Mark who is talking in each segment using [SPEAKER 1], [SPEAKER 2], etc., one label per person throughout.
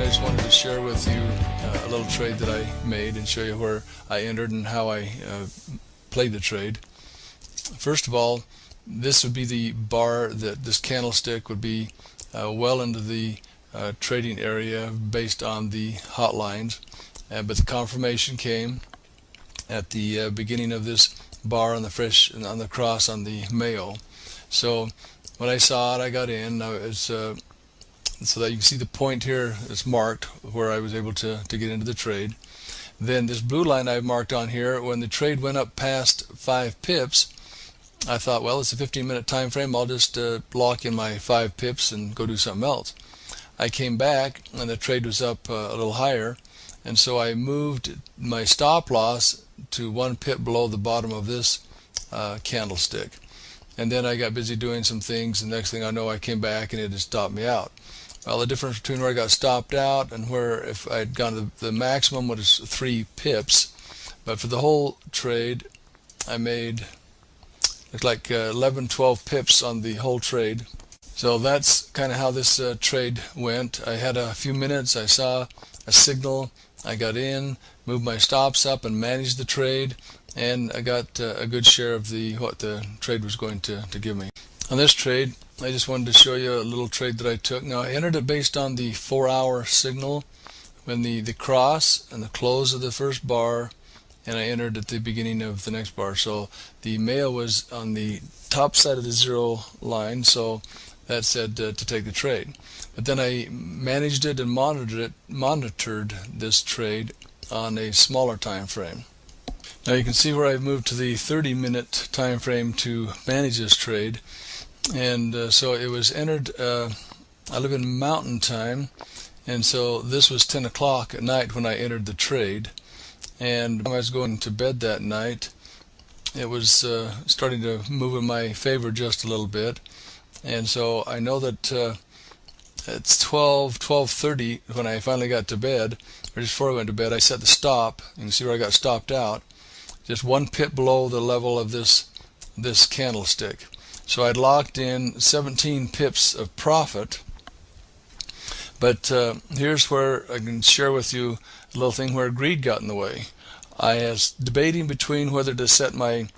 [SPEAKER 1] just wanted to share with you a little trade that I made and show you where I entered and how I played the trade. First of all, this would be the bar that this candlestick would be well into the trading area based on the hot lines, but the confirmation came at the beginning of this bar on the cross on the Mayo. So when I saw it, I got in. So that you can see the point here is marked where I was able to get into the trade. Then this blue line I've marked on here, when the trade went up past 5 pips, I thought, well, it's a 15-minute time frame, I'll just lock in my 5 pips and go do something else. I came back and the trade was up a little higher, and so I moved my stop loss to 1 pip below the bottom of this candlestick. And then I got busy doing some things, and next thing I know I came back and it had stopped me out. Well, the difference between where I got stopped out and where if I had gone to the maximum was 3 pips, but for the whole trade I made looked like 11-12 pips on the whole trade. So that's kind of how this trade went. I had a few minutes, I saw a signal, I got in, moved my stops up and managed the trade, and I got a good share of what the trade was going to give me. On this trade, I just wanted to show you a little trade that I took. Now, I entered it based on the 4-hour signal when the cross and the close of the first bar, and I entered at the beginning of the next bar. So the Mayo was on the top side of the 0 line, so that said to take the trade. But then I managed it and monitored this trade on a smaller time frame. Now you can see where I've moved to the 30-minute time frame to manage this trade, and so it was entered. I live in Mountain Time, and so this was 10 o'clock at night when I entered the trade. And when I was going to bed that night, it was starting to move in my favor just a little bit, and so I know that it's 12:30 when I finally got to bed, or just before I went to bed. I set the stop. You can see where I got stopped out, just 1 pip below the level of this candlestick. So I'd locked in 17 pips of profit. But here's where I can share with you a little thing where greed got in the way. I was debating between whether to set my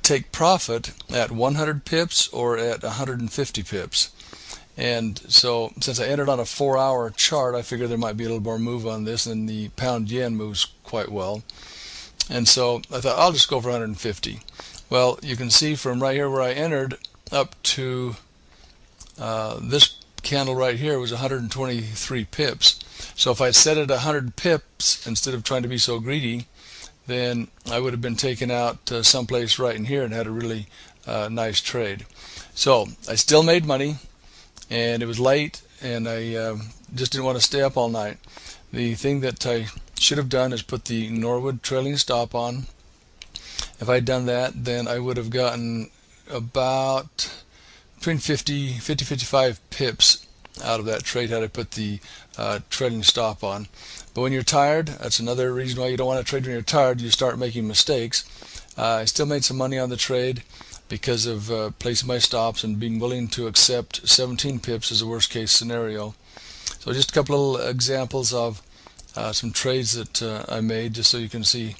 [SPEAKER 1] take profit at 100 pips or at 150 pips. And so since I entered on a 4-hour chart, I figured there might be a little more move on this, and the pound yen moves quite well. And so I thought I'll just go for 150. Well, you can see from right here where I entered up to this candle right here was 123 pips. So if I set it 100 pips instead of trying to be so greedy, then I would have been taken out someplace right in here and had a really nice trade. So I still made money, and it was late, and I just didn't want to stay up all night. The thing that I should have done is put the Norwood trailing stop on. If I'd done that, then I would have gotten about between 50-55 pips out of that trade had I put the trailing stop on. But when you're tired, that's another reason why you don't want to trade when you're tired. You start making mistakes. I still made some money on the trade because of placing my stops and being willing to accept 17 pips as a worst case scenario. So just a couple of examples of some trades that I made, just so you can see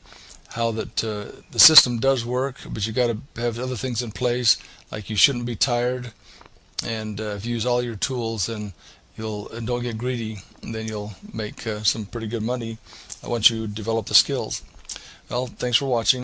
[SPEAKER 1] how that the system does work, but you got to have other things in place, like you shouldn't be tired, and if you use all your tools, then and don't get greedy, then you'll make some pretty good money once you develop the skills. Well, thanks for watching.